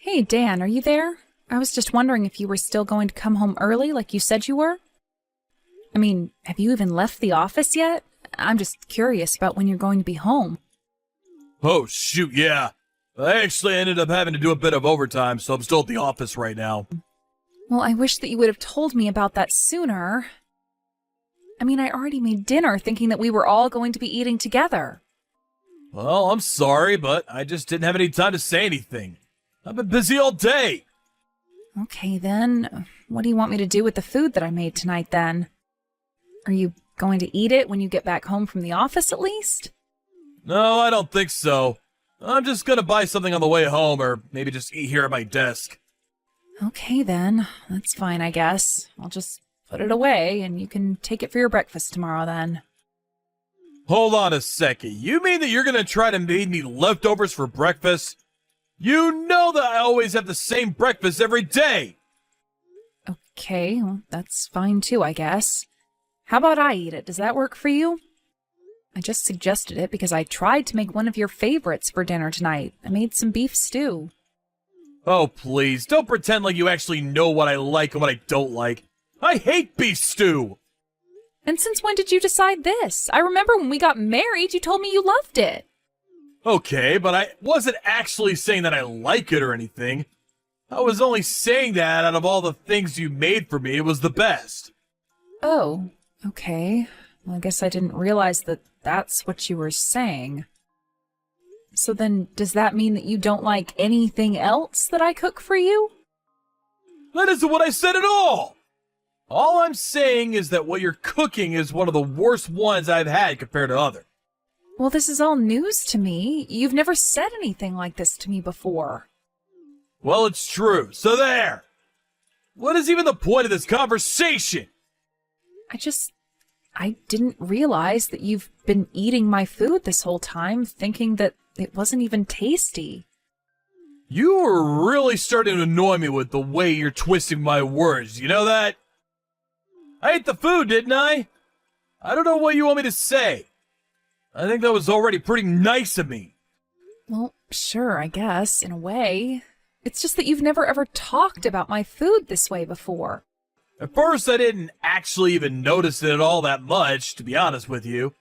Hey, Dan, are you there? I was just wondering if you were still going to come home early like you said you were. I mean, have you even left the office yet? I'm just curious about when you're going to be home. Oh, shoot, yeah. I actually ended up having to do a bit of overtime, so I'm still at the office right now. Well, I wish that you would have told me about that sooner. I mean, I already made dinner thinking that we were all going to be eating together. Well, I'm sorry, but I just didn't have any time to say anything. I've been busy all day. Okay, then. What do you want me to do with the food that I made tonight, then? Are you going to eat it when you get back home from the office, at least? No, I don't think so. I'm just gonna buy something on the way home, or maybe just eat here at my desk. Okay, then. That's fine, I guess. I'll just put it away, and you can take it for your breakfast tomorrow, then. Hold on a second. You mean that you're gonna try to make me leftovers for breakfast? You know that I always have the same breakfast every day! Okay, well, that's fine too, I guess. How about I eat it? Does that work for you? I just suggested it because I tried to make one of your favorites for dinner tonight. I made some beef stew. Oh, please, don't pretend like you actually know what I like and what I don't like. I hate beef stew! And since when did you decide this? I remember when we got married, you told me you loved it. Okay, but I wasn't actually saying that I like it or anything. I was only saying that out of all the things you made for me, it was the best. Oh, okay. Well, I guess I didn't realize that that's what you were saying. So then, does that mean that you don't like anything else that I cook for you? That isn't what I said at all! All I'm saying is that what you're cooking is one of the worst ones I've had compared to others. Well, this is all news to me. You've never said anything like this to me before. Well, it's true, so there! What is even the point of this conversation? I didn't realize that you've been eating my food this whole time, thinking that it wasn't even tasty. You were really starting to annoy me with the way you're twisting my words, you know that? I ate the food, didn't I? I don't know what you want me to say. I think that was already pretty nice of me. Well, sure, I guess, in a way. It's just that you've never ever talked about my food this way before. At first, I didn't actually even notice it all that much, to be honest with you.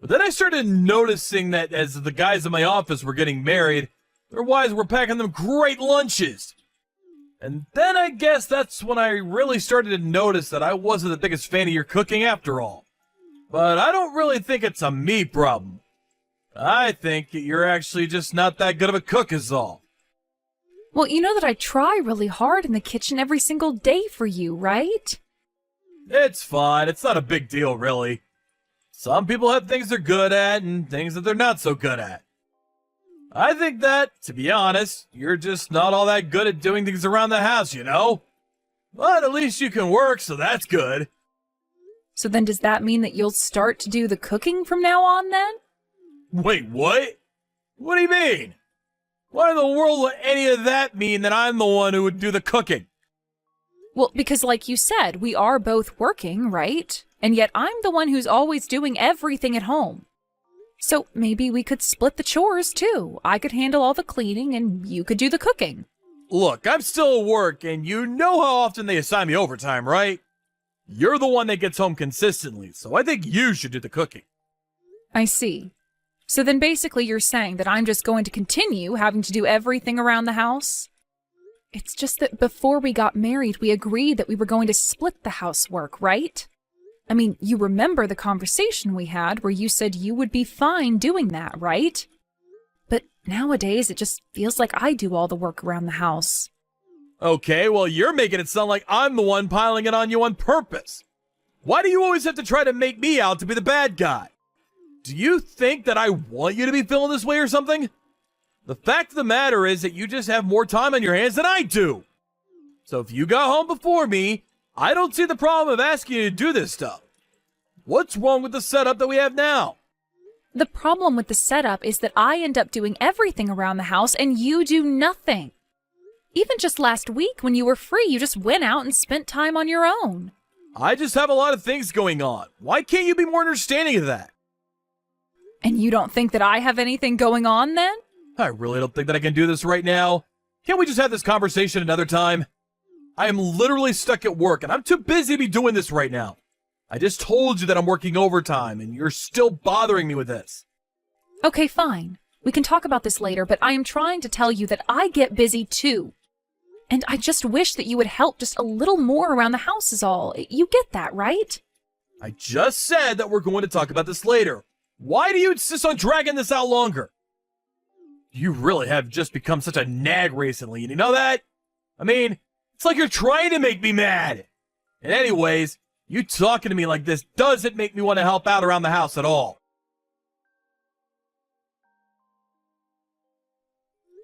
But then I started noticing that as the guys in my office were getting married, their wives were packing them great lunches. And then I guess that's when I really started to notice that I wasn't the biggest fan of your cooking after all. But I don't really think it's a me problem. I think you're actually just not that good of a cook is all. Well, you know that I try really hard in the kitchen every single day for you, right? It's fine. It's not a big deal, really. Some people have things they're good at and things that they're not so good at. I think that, to be honest, you're just not all that good at doing things around the house, you know? But at least you can work, so that's good. So then does that mean that you'll start to do the cooking from now on, then? Wait, what? What do you mean? Why in the world would any of that mean that I'm the one who would do the cooking? Well, because like you said, we are both working, right? And yet I'm the one who's always doing everything at home. So maybe we could split the chores, too. I could handle all the cleaning and you could do the cooking. Look, I'm still at work, and you know how often they assign me overtime, right? You're the one that gets home consistently, so I think you should do the cooking. I see. So then basically you're saying that I'm just going to continue having to do everything around the house? It's just that before we got married, we agreed that we were going to split the housework, right? I mean, you remember the conversation we had where you said you would be fine doing that, right? But nowadays, it just feels like I do all the work around the house. Okay, well, you're making it sound like I'm the one piling it on you on purpose. Why do you always have to try to make me out to be the bad guy? Do you think that I want you to be feeling this way or something? The fact of the matter is that you just have more time on your hands than I do. So if you got home before me, I don't see the problem of asking you to do this stuff. What's wrong with the setup that we have now? The problem with the setup is that I end up doing everything around the house and you do nothing. Even just last week when you were free, you just went out and spent time on your own. I just have a lot of things going on. Why can't you be more understanding of that? And you don't think that I have anything going on then? I really don't think that I can do this right now. Can't we just have this conversation another time? I am literally stuck at work, and I'm too busy to be doing this right now. I just told you that I'm working overtime, and you're still bothering me with this. Okay, fine. We can talk about this later, but I am trying to tell you that I get busy too. And I just wish that you would help just a little more around the house is all. You get that, right? I just said that we're going to talk about this later. Why do you insist on dragging this out longer? You really have just become such a nag recently, and you know that? I mean, it's like you're trying to make me mad. And anyways, you talking to me like this doesn't make me want to help out around the house at all.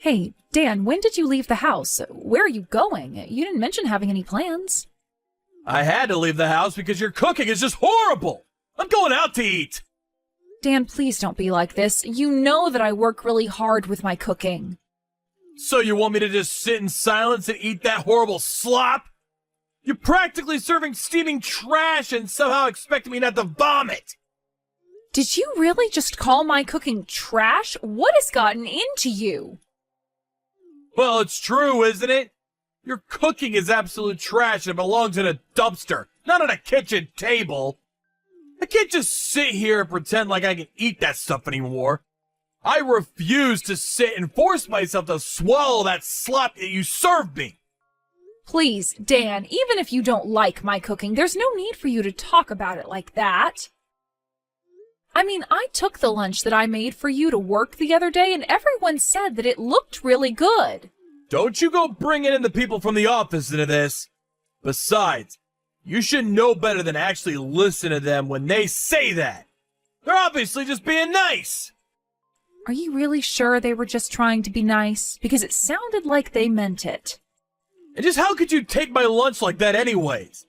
Hey, Dan, when did you leave the house? Where are you going? You didn't mention having any plans. I had to leave the house because your cooking is just horrible. I'm going out to eat. Dan, please don't be like this. You know that I work really hard with my cooking. So you want me to just sit in silence and eat that horrible slop? You're practically serving steaming trash and somehow expecting me not to vomit. Did you really just call my cooking trash? What has gotten into you? Well, it's true, isn't it? Your cooking is absolute trash and belongs in a dumpster, not on a kitchen table. I can't just sit here and pretend like I can eat that stuff anymore. I refuse to sit and force myself to swallow that slop that you served me. Please, Dan, even if you don't like my cooking, there's no need for you to talk about it like that. I mean, I took the lunch that I made for you to work the other day, and everyone said that it looked really good. Don't you go bringing in the people from the office into this. Besides, you should know better than actually listen to them when they say that. They're obviously just being nice. Are you really sure they were just trying to be nice? Because it sounded like they meant it. And just how could you take my lunch like that anyways?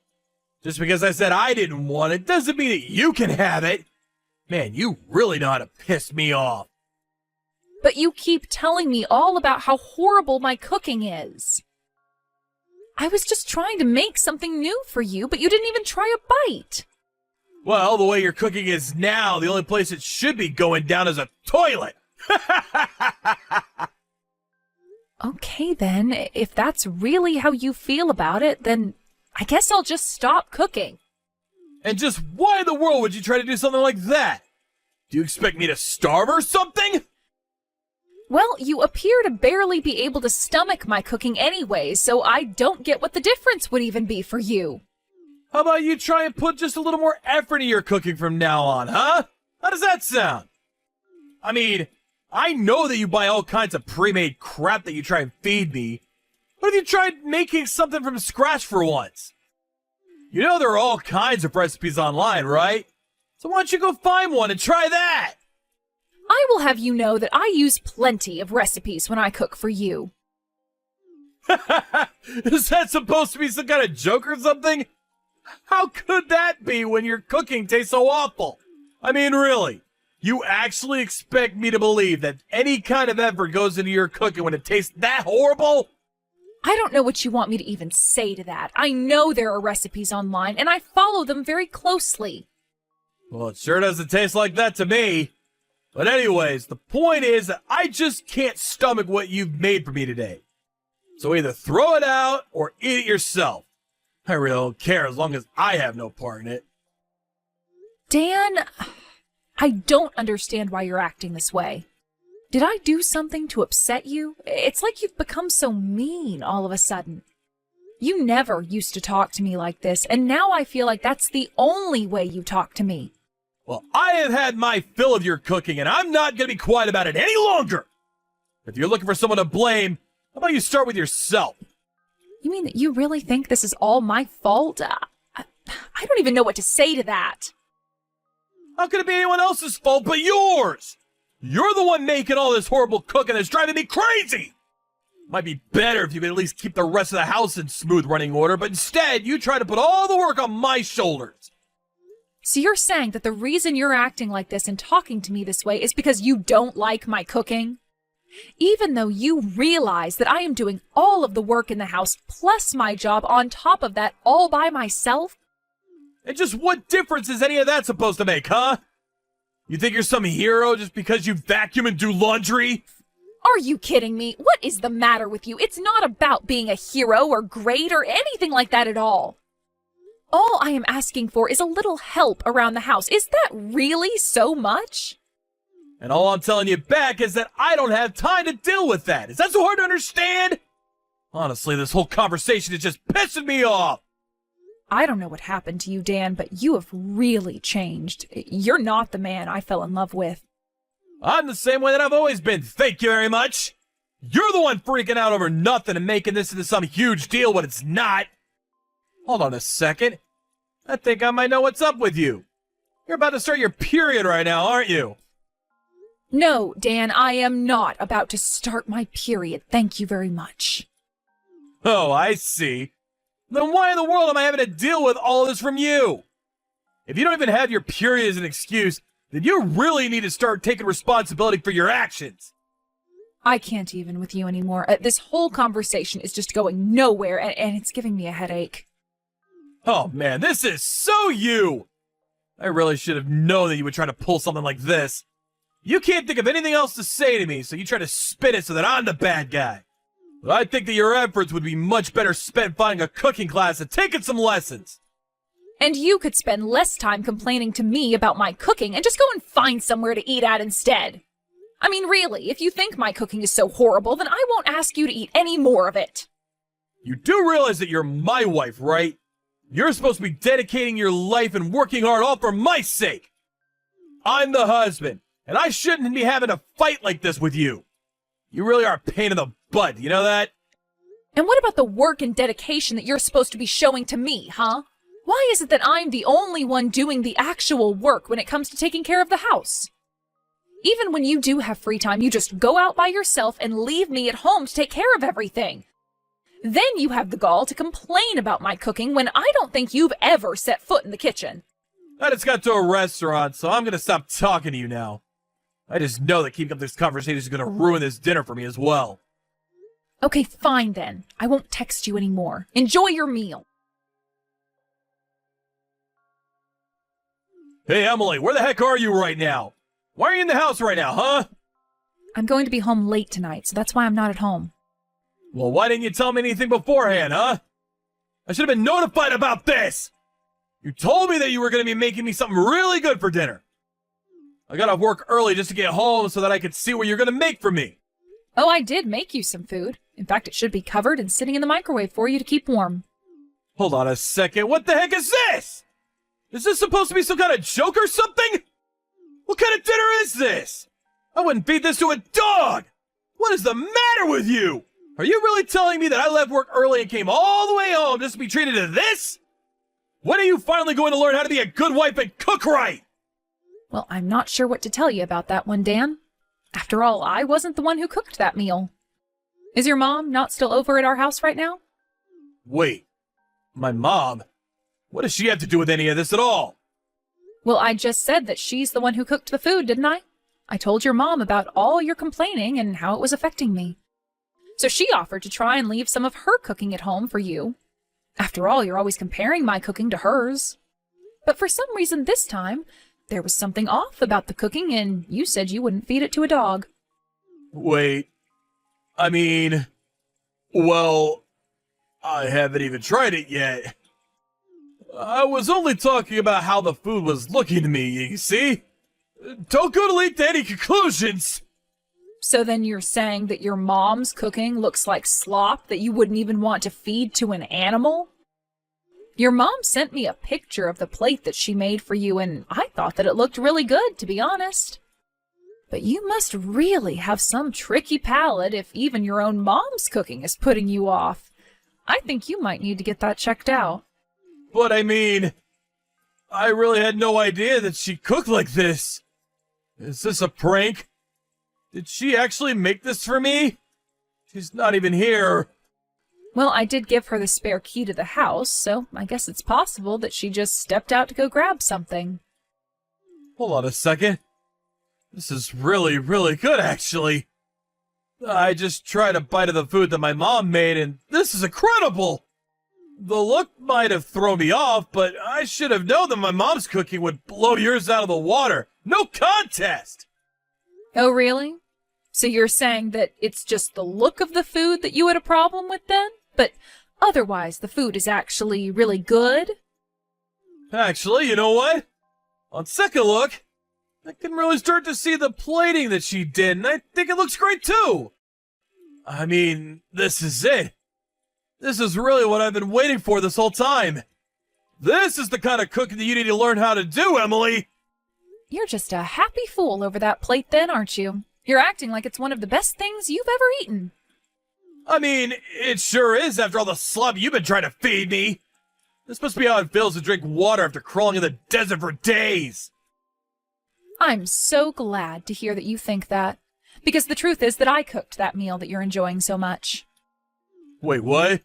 Just because I said I didn't want it doesn't mean that you can have it. Man, you really know how to piss me off. But you keep telling me all about how horrible my cooking is. I was just trying to make something new for you, but you didn't even try a bite. Well, the way your cooking is now, the only place it should be going down is a toilet. Okay then, if that's really how you feel about it, then I guess I'll just stop cooking. And just why in the world would you try to do something like that? Do you expect me to starve or something? Well, you appear to barely be able to stomach my cooking anyway, so I don't get what the difference would even be for you. How about you try and put just a little more effort in your cooking from now on, huh? How does that sound? I mean, I know that you buy all kinds of pre-made crap that you try and feed me. What if you tried making something from scratch for once? You know there are all kinds of recipes online, right? So why don't you go find one and try that? I will have you know that I use plenty of recipes when I cook for you. Is that supposed to be some kind of joke or something? How could that be when your cooking tastes so awful? I mean, really, you actually expect me to believe that any kind of effort goes into your cooking when it tastes that horrible? I don't know what you want me to even say to that. I know there are recipes online, and I follow them very closely. Well, it sure doesn't taste like that to me. But anyways, the point is that I just can't stomach what you've made for me today. So either throw it out or eat it yourself. I really don't care as long as I have no part in it. Dan, I don't understand why you're acting this way. Did I do something to upset you? It's like you've become so mean all of a sudden. You never used to talk to me like this, and now I feel like that's the only way you talk to me. Well, I have had my fill of your cooking, and I'm not going to be quiet about it any longer. If you're looking for someone to blame, how about you start with yourself? You mean that you really think this is all my fault? I don't even know what to say to that. How could it be anyone else's fault but yours? You're the one making all this horrible cooking that's driving me crazy. Might be better if you could at least keep the rest of the house in smooth running order, but instead you try to put all the work on my shoulders. So you're saying that the reason you're acting like this and talking to me this way is because you don't like my cooking? Even though you realize that I am doing all of the work in the house plus my job on top of that all by myself? And just what difference is any of that supposed to make, huh? You think you're some hero just because you vacuum and do laundry? Are you kidding me? What is the matter with you? It's not about being a hero or great or anything like that at all. All I am asking for is a little help around the house. Is that really so much? And all I'm telling you back is that I don't have time to deal with that. Is that so hard to understand? Honestly, this whole conversation is just pissing me off. I don't know what happened to you, Dan, but you have really changed. You're not the man I fell in love with. I'm the same way that I've always been, thank you very much. You're the one freaking out over nothing and making this into some huge deal when it's not. Hold on a second. I think I might know what's up with you. You're about to start your period right now, aren't you? No, Dan, I am not about to start my period. Thank you very much. Oh, I see. Then why in the world am I having to deal with all of this from you? If you don't even have your period as an excuse, then you really need to start taking responsibility for your actions. I can't even with you anymore. This whole conversation is just going nowhere, and it's giving me a headache. Oh man, this is so you! I really should have known that you would try to pull something like this. You can't think of anything else to say to me, so you try to spin it so that I'm the bad guy. But I think that your efforts would be much better spent finding a cooking class and taking some lessons. And you could spend less time complaining to me about my cooking and just go and find somewhere to eat at instead. I mean, really, if you think my cooking is so horrible, then I won't ask you to eat any more of it. You do realize that you're my wife, right? You're supposed to be dedicating your life and working hard all for my sake. I'm the husband, and I shouldn't be having a fight like this with you. You really are a pain in the butt, you know that? And what about the work and dedication that you're supposed to be showing to me, huh? Why is it that I'm the only one doing the actual work when it comes to taking care of the house? Even when you do have free time, you just go out by yourself and leave me at home to take care of everything. Then you have the gall to complain about my cooking when I don't think you've ever set foot in the kitchen. I just got to a restaurant, so I'm gonna stop talking to you now. I just know that keeping up this conversation is gonna ruin this dinner for me as well. Okay, fine then. I won't text you anymore. Enjoy your meal. Hey, Emily, where the heck are you right now? Why are you in the house right now, huh? I'm going to be home late tonight, so that's why I'm not at home. Well, why didn't you tell me anything beforehand, huh? I should have been notified about this! You told me that you were going to be making me something really good for dinner. I got off work early just to get home so that I could see what you're going to make for me. Oh, I did make you some food. In fact, it should be covered and sitting in the microwave for you to keep warm. Hold on a second, what the heck is this? Is this supposed to be some kind of joke or something? What kind of dinner is this? I wouldn't feed this to a dog! What is the matter with you? Are you really telling me that I left work early and came all the way home just to be treated to this? When are you finally going to learn how to be a good wife and cook right? Well, I'm not sure what to tell you about that one, Dan. After all, I wasn't the one who cooked that meal. Is your mom not still over at our house right now? Wait, my mom? What does she have to do with any of this at all? Well, I just said that she's the one who cooked the food, didn't I? I told your mom about all your complaining and how it was affecting me. So she offered to try and leave some of her cooking at home for you. After all, you're always comparing my cooking to hers. But for some reason this time, there was something off about the cooking and you said you wouldn't feed it to a dog. Wait, well, I haven't even tried it yet. I was only talking about how the food was looking to me, you see? Don't go to leap to any conclusions! So then you're saying that your mom's cooking looks like slop that you wouldn't even want to feed to an animal? Your mom sent me a picture of the plate that she made for you, and I thought that it looked really good, to be honest. But you must really have some tricky palate if even your own mom's cooking is putting you off. I think you might need to get that checked out. But I really had no idea that she cooked like this. Is this a prank? Did she actually make this for me? She's not even here. Well, I did give her the spare key to the house, so I guess it's possible that she just stepped out to go grab something. Hold on a second. This is really, really good, actually. I just tried a bite of the food that my mom made, and this is incredible! The look might have thrown me off, but I should have known that my mom's cooking would blow yours out of the water. No contest! Oh, really? So you're saying that it's just the look of the food that you had a problem with then? But otherwise, the food is actually really good? Actually, you know what? On second look, I can really start to see the plating that she did, and I think it looks great too. I mean, this is it. This is really what I've been waiting for this whole time. This is the kind of cooking that you need to learn how to do, Emily. You're just a happy fool over that plate then, aren't you? You're acting like it's one of the best things you've ever eaten. I mean, it sure is after all the slop you've been trying to feed me. This must be how it feels to drink water after crawling in the desert for days. I'm so glad to hear that you think that, because the truth is that I cooked that meal that you're enjoying so much. Wait, what?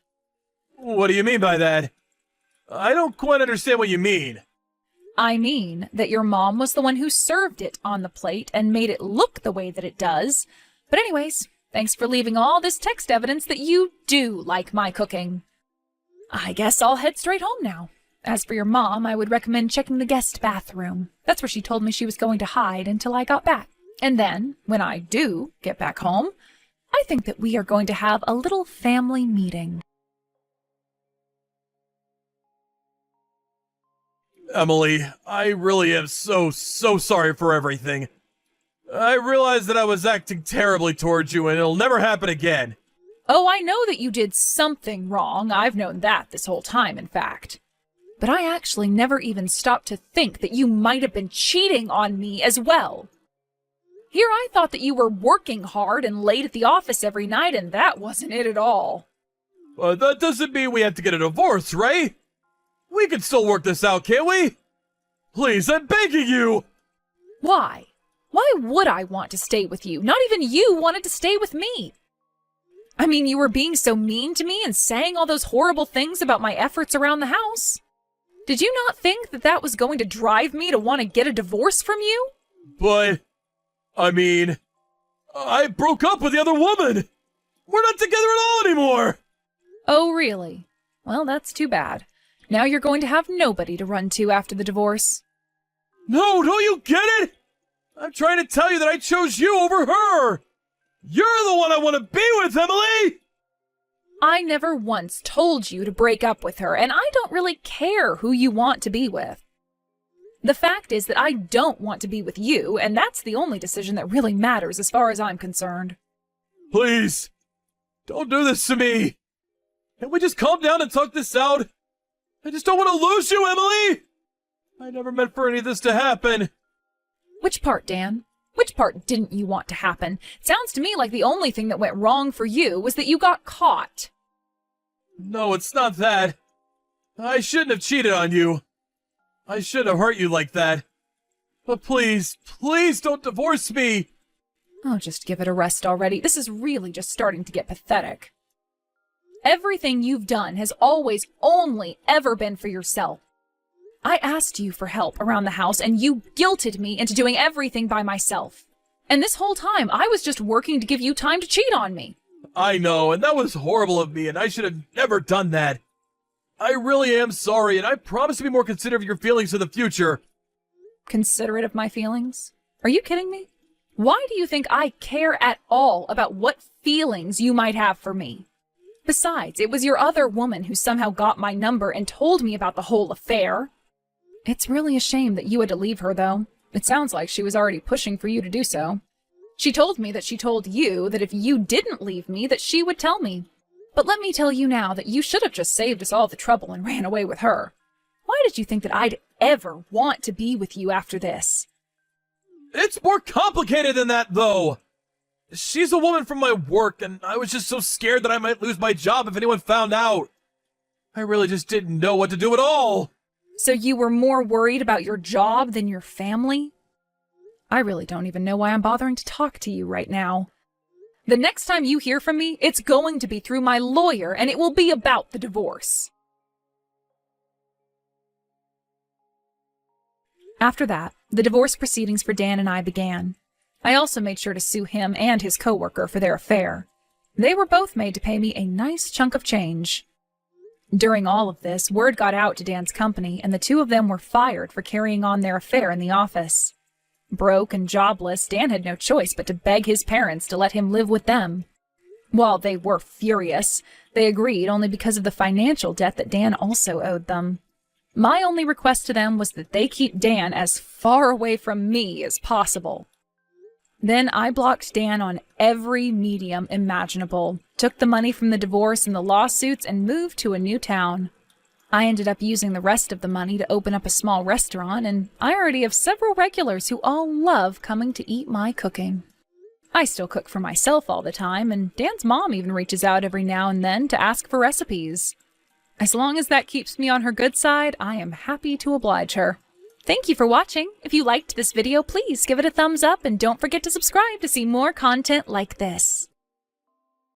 What do you mean by that? I don't quite understand what you mean. I mean that your mom was the one who served it on the plate and made it look the way that it does. But anyways, thanks for leaving all this text evidence that you do like my cooking. I guess I'll head straight home now. As for your mom, I would recommend checking the guest bathroom. That's where she told me she was going to hide until I got back. And then, when I do get back home, I think that we are going to have a little family meeting. Emily, I really am so sorry for everything. I realize that I was acting terribly towards you and it'll never happen again. Oh, I know that you did something wrong. I've known that this whole time, in fact. But I actually never even stopped to think that you might have been cheating on me as well. Here I thought that you were working hard and late at the office every night, and that wasn't it at all. That doesn't mean we have to get a divorce, right? We can still work this out, can't we? Please, I'm begging you! Why? Why would I want to stay with you? Not even you wanted to stay with me. I mean, you were being so mean to me and saying all those horrible things about my efforts around the house. Did you not think that that was going to drive me to want to get a divorce from you? But, I mean, I broke up with the other woman. We're not together at all anymore. Oh, really? Well, that's too bad. Now you're going to have nobody to run to after the divorce. No, don't you get it? I'm trying to tell you that I chose you over her. You're the one I want to be with, Emily! I never once told you to break up with her, and I don't really care who you want to be with. The fact is that I don't want to be with you, and that's the only decision that really matters as far as I'm concerned. Please, don't do this to me. Can we just calm down and talk this out? I just don't want to lose you, Emily! I never meant for any of this to happen. Which part, Dan? Which part didn't you want to happen? It sounds to me like the only thing that went wrong for you was that you got caught. No, it's not that. I shouldn't have cheated on you. I shouldn't have hurt you like that. But please, please don't divorce me. Oh, just give it a rest already. This is really just starting to get pathetic. Everything you've done has always only ever been for yourself. I asked you for help around the house, and you guilted me into doing everything by myself. And this whole time, I was just working to give you time to cheat on me. I know, and that was horrible of me, and I should have never done that. I really am sorry, and I promise to be more considerate of your feelings in the future. Considerate of my feelings? Are you kidding me? Why do you think I care at all about what feelings you might have for me? Besides, it was your other woman who somehow got my number and told me about the whole affair. It's really a shame that you had to leave her, though. It sounds like she was already pushing for you to do so. She told me that she told you that if you didn't leave me, that she would tell me. But let me tell you now that you should have just saved us all the trouble and ran away with her. Why did you think that I'd ever want to be with you after this? It's more complicated than that, though. She's a woman from my work, and I was just so scared that I might lose my job if anyone found out. I really just didn't know what to do at all. So you were more worried about your job than your family? I really don't even know why I'm bothering to talk to you right now. The next time you hear from me, it's going to be through my lawyer, and it will be about the divorce. After that, the divorce proceedings for Dan and I began. I also made sure to sue him and his coworker for their affair. They were both made to pay me a nice chunk of change. During all of this, word got out to Dan's company, and the two of them were fired for carrying on their affair in the office. Broke and jobless, Dan had no choice but to beg his parents to let him live with them. While they were furious, they agreed only because of the financial debt that Dan also owed them. My only request to them was that they keep Dan as far away from me as possible. Then I blocked Dan on every medium imaginable, took the money from the divorce and the lawsuits, and moved to a new town. I ended up using the rest of the money to open up a small restaurant, and I already have several regulars who all love coming to eat my cooking. I still cook for myself all the time, and Dan's mom even reaches out every now and then to ask for recipes. As long as that keeps me on her good side, I am happy to oblige her. Thank you for watching. If you liked this video, please give it a thumbs up and don't forget to subscribe to see more content like this.